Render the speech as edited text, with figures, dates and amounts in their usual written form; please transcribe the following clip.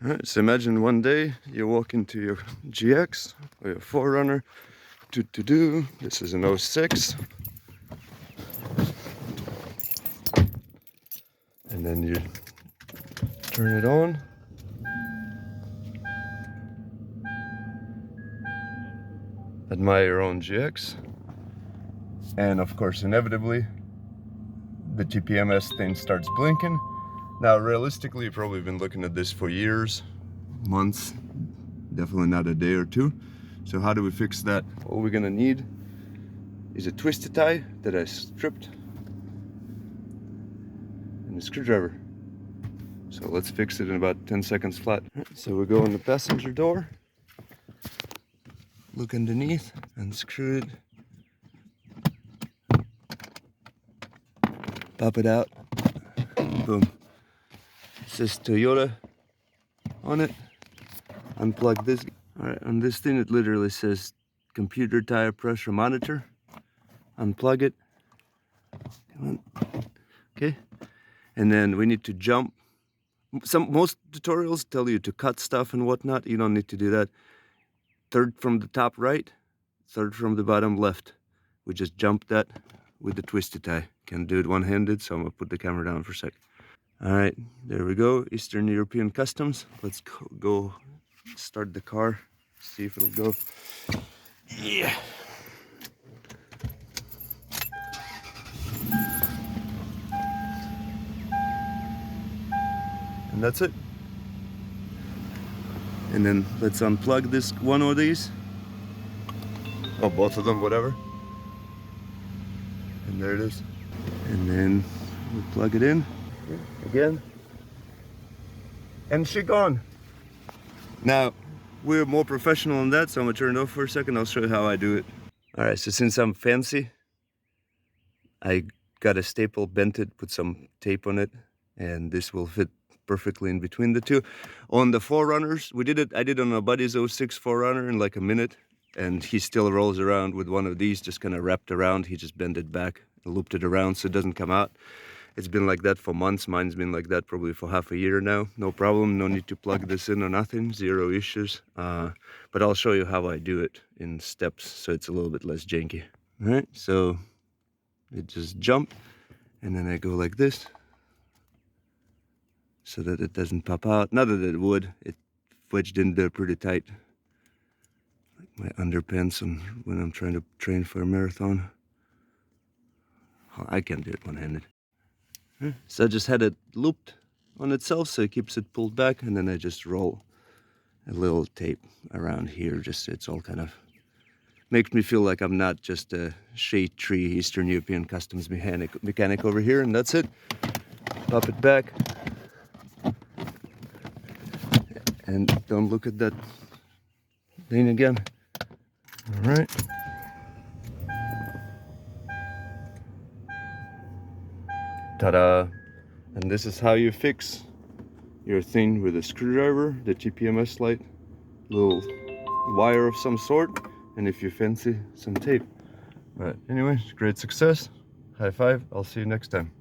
Alright, so imagine one day you walk into your GX or your 4Runner. This is an 06. And then you turn it on. Admire your own GX. And of course, inevitably, the TPMS thing starts blinking. Now, realistically, you've probably been looking at this for years, months, definitely not a day or two. So how do we fix that? All we're gonna need is a twisted tie that I stripped and a screwdriver. So let's fix it in about 10 seconds flat. So we go on the passenger door, look underneath, unscrew it, pop it out, boom. It says Toyota on it. Unplug this. All right, on this thing it literally says computer tire pressure monitor. Unplug it. Come on. Okay, and then we need to jump. Most tutorials tell you to cut stuff and whatnot. You don't need to do that. Third from the top right, third from the bottom left. We just jump that with the twisted tie. Can do it one-handed, so I'm gonna put the camera down for a sec. All right, there we go. Eastern European Customs. Let's go start the car, see if it'll go. Yeah. And that's it. And then let's unplug this one of these. Or both of them, whatever. And there it is. And then we plug it in again. And she gone. Now, we're more professional on that, so I'm gonna turn it off for a second. I'll show you how I do it. All right, so since I'm fancy, I got a staple, bent it, put some tape on it, and this will fit perfectly in between the two. On the 4Runners, I did on a buddy's 06 4Runner in like a minute, and he still rolls around with one of these, just kind of wrapped around. He just bent it back, looped it around so it doesn't come out. It's been like that for months. Mine's been like that probably for half a year now. No problem, no need to plug this in or nothing, zero issues. But I'll show you how I do it in steps so it's a little bit less janky. All right, so it just jump, and then I go like this so that it doesn't pop out. Not that it would, it wedged in there pretty tight. Like my underpants when I'm trying to train for a marathon. I can do it one-handed. So I just had it looped on itself so it keeps it pulled back, and then I just roll a little tape around here, just so it's all kind of makes me feel like I'm not just a shade tree Eastern European Customs mechanic over here. And that's it. Pop it back, and don't look at that thing again. All right. Ta-da! And this is how you fix your thing with a screwdriver, the TPMS light, little wire of some sort, and if you fancy, some tape. But anyway, great success. High five. I'll see you next time.